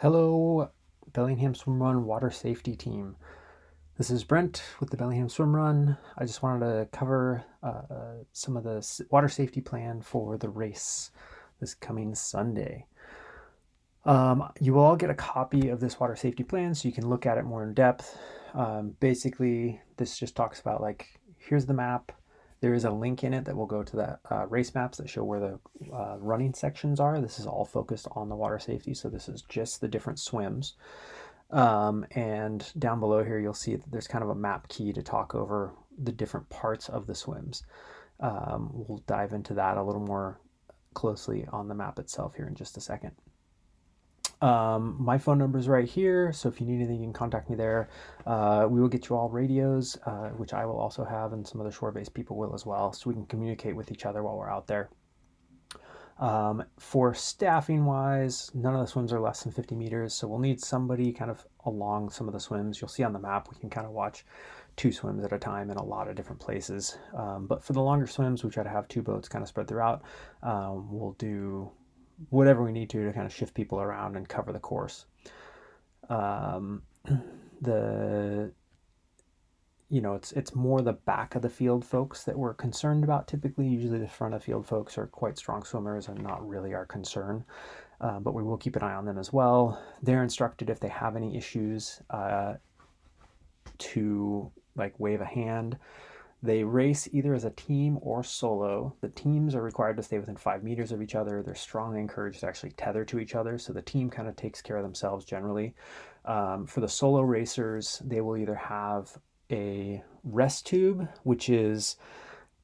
Hello, Bellingham Swimrun water safety team. This is Brent with the Bellingham Swimrun. I just wanted to cover some of the water safety plan for the race this coming Sunday. You will all get a copy of this water safety plan so you can look at it more in depth. Basically, this just talks about here's the map. There is a link in it that will go to the race maps that show where the running sections are. This is all focused on the water safety, so this is just the different swims. And down below here, you'll see that there's kind of a map key to talk over the different parts of the swims. We'll dive into that a little more closely on the map itself here in just a second. My phone number is right here, so if you need anything, you can contact me there. We will get you all radios, which I will also have, and some other shore-based people will as well, so we can communicate with each other while we're out there. For staffing wise, none of the swims are less than 50 meters, so we'll need somebody kind of along some of the swims. You'll see on the map we can kind of watch 2 swims at a time in a lot of different places. But for the longer swims, we try to have 2 boats kind of spread throughout. We'll do whatever we need to kind of shift people around and cover the course. It's more the back of the field folks that we're concerned about typically. Usually the front of field folks are quite strong swimmers and not really our concern, but we will keep an eye on them as well. They're instructed if they have any issues to wave a hand. They race either as a team or solo. The teams are required to stay within 5 meters of each other. They're strongly encouraged to actually tether to each other, so the team kind of takes care of themselves generally. For the solo racers, they will either have a rest tube, which is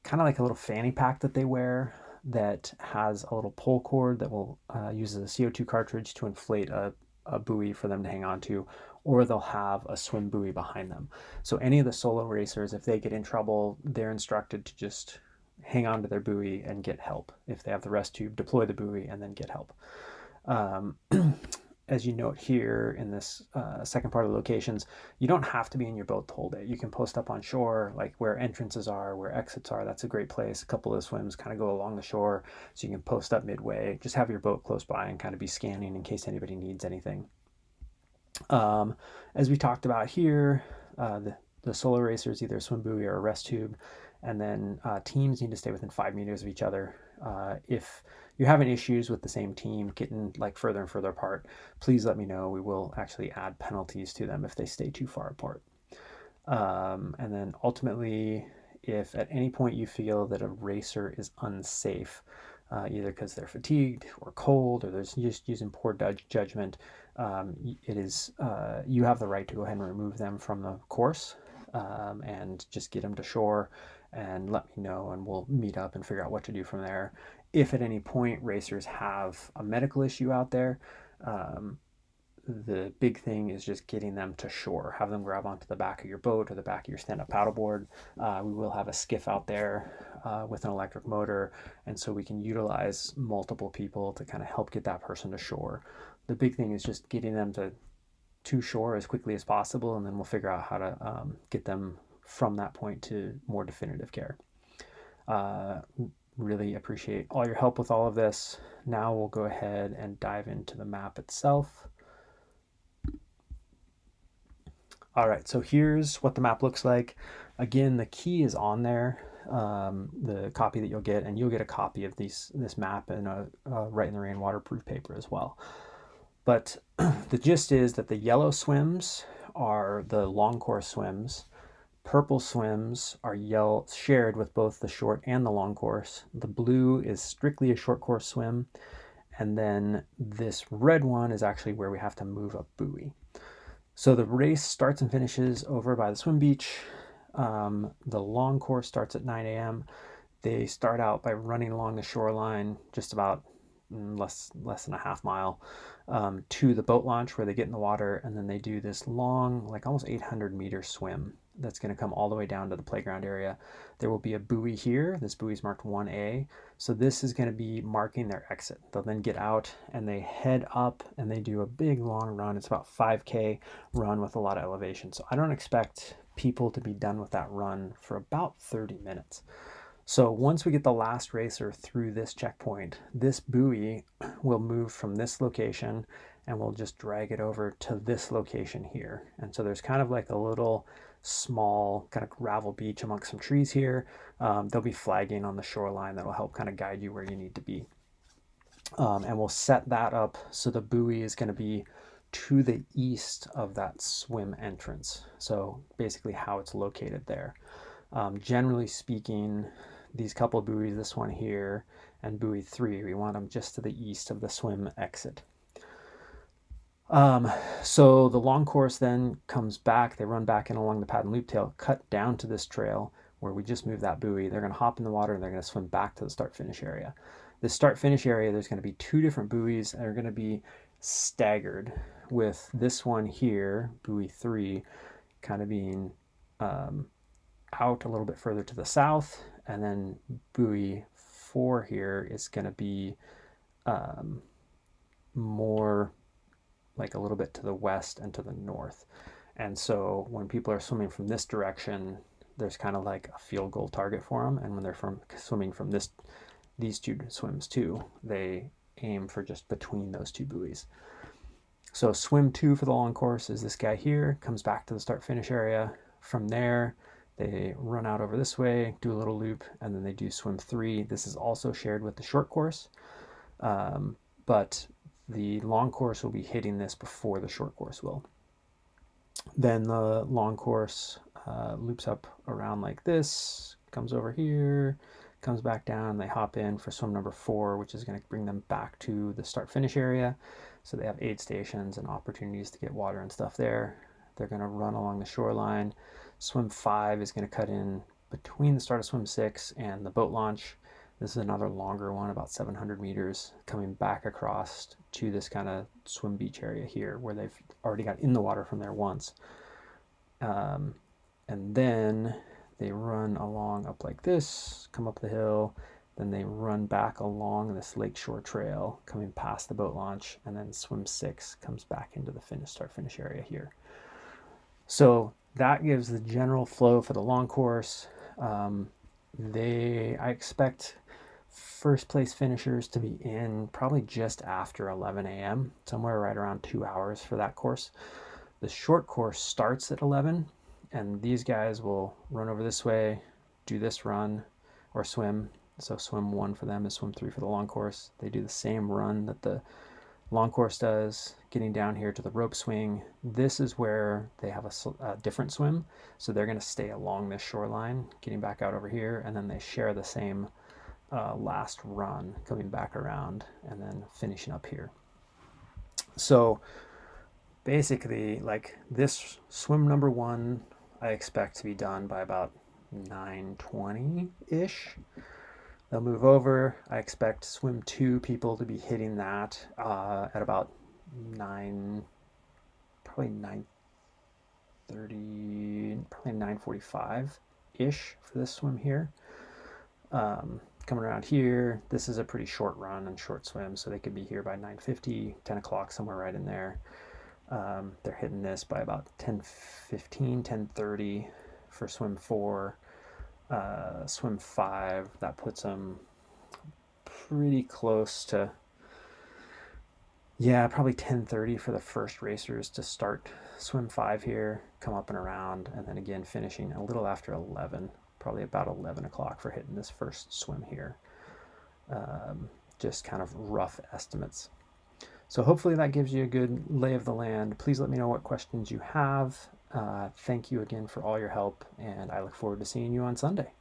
kind of like a little fanny pack that they wear that has a little pull cord that will use a CO2 cartridge to inflate a buoy for them to hang on to, or they'll have a swim buoy behind them. So any of the solo racers, if they get in trouble, they're instructed to just hang on to their buoy and get help. If they have the rest tube, deploy the buoy and then get help. As you note here in this second part of the locations, you don't have to be in your boat the whole day. You can post up on shore, like where entrances are, where exits are. That's a great place. A couple of the swims kind of go along the shore, so you can post up midway. Just have your boat close by and kind of be scanning in case anybody needs anything. As we talked about here, the solo racers either a swim buoy or a rest tube, and then teams need to stay within 5 meters of each other. If you're having issues with the same team getting further and further apart, please let me know. We will actually add penalties to them if they stay too far apart. And then ultimately, if at any point you feel that a racer is unsafe, either because they're fatigued or cold or they're just using poor judgment, you have the right to go ahead and remove them from the course and just get them to shore and let me know, and we'll meet up and figure out what to do from there. If at any point racers have a medical issue out there, the big thing is just getting them to shore. Have them grab onto the back of your boat or the back of your stand-up paddleboard. We will have a skiff out there with an electric motor, and so we can utilize multiple people to kind of help get that person to shore. The big thing is just getting them to shore as quickly as possible, and then we'll figure out how to get them from that point to more definitive care. Really appreciate all your help with all of this. Now we'll go ahead and dive into the map itself. All right, so here's what the map looks like. Again, the key is on there, the copy that you'll get, and you'll get a copy of this map in a Right in the Rain waterproof paper as well. But the gist is that the yellow swims are the long course swims. Purple swims are shared with both the short and the long course. The blue is strictly a short course swim. And then this red one is actually where we have to move a buoy. So the race starts and finishes over by the swim beach. The long course starts at 9 a.m. They start out by running along the shoreline, just about less than a half mile, to the boat launch where they get in the water, and then they do this long, almost 800-meter swim that's going to come all the way down to the playground area. There will be a buoy here. This buoy is marked 1A. So this is going to be marking their exit. They'll then get out and they head up and they do a big long run. It's about 5K run with a lot of elevation. So I don't expect people to be done with that run for about 30 minutes. So once we get the last racer through this checkpoint, this buoy will move from this location and we'll just drag it over to this location here. And so there's kind of like a little small kind of gravel beach amongst some trees here. There'll be flagging on the shoreline that'll help kind of guide you where you need to be. And we'll set that up so the buoy is going to be to the east of that swim entrance. So basically how it's located there. Generally speaking, these couple buoys, this one here and buoy 3, we want them just to the east of the swim exit. So the long course then comes back, they run back in along the pad and loop tail, cut down to this trail where we just moved that buoy. They're going to hop in the water and they're going to swim back to the start finish area. The start finish area, there's going to be 2 different buoys that are going to be staggered, with this one here, buoy 3, kind of being out a little bit further to the south, and then buoy 4 here is going to be more like a little bit to the west and to the north. And so when people are swimming from this direction, there's kind of like a field goal target for them, and when they're swimming from these 2 swims too, they aim for just between those 2 buoys. So swim 2 for the long course is this guy here, comes back to the start finish area. From there they run out over this way, do a little loop, and then they do swim 3. This is also shared with the short course, but the long course will be hitting this before the short course will. Then the long course loops up around like this, comes over here, comes back down, they hop in for swim number 4, which is going to bring them back to the start finish area. So they have aid stations and opportunities to get water and stuff there. They're going to run along the shoreline. Swim 5 is going to cut in between the start of swim 6 and the boat launch. This is another longer one, about 700 meters, coming back across to this kind of swim beach area here where they've already got in the water from there once. And then they run along up like this, come up the hill, then they run back along this lakeshore trail, coming past the boat launch, and then swim 6 comes back into the start finish area here. So that gives the general flow for the long course. I expect first place finishers to be in probably just after 11 a.m., somewhere right around 2 hours for that course. The short course starts at 11, and these guys will run over this way, do this run or swim. So swim 1 for them is swim 3 for the long course. They do the same run that the long course does, getting down here to the rope swing. This is where they have a different swim, so they're going to stay along this shoreline, getting back out over here, and then they share the same last run, coming back around and then finishing up here. So basically, like this swim number 1, I expect to be done by about 9:20-ish. They'll move over. I expect swim 2 people to be hitting that at about 9:45-ish for this swim here. Coming around here, this is a pretty short run and short swim, so they could be here by 9:50, 10 o'clock, somewhere right in there. They're hitting this by about 10:15, 10:30 for swim 4. Swim 5, that puts them pretty close to, probably 10:30 for the first racers to start swim 5 here, come up and around, and then again finishing a little after 11, probably about 11 o'clock for hitting this first swim here. Just kind of rough estimates. So hopefully that gives you a good lay of the land. Please let me know what questions you have. Thank you again for all your help, and I look forward to seeing you on Sunday.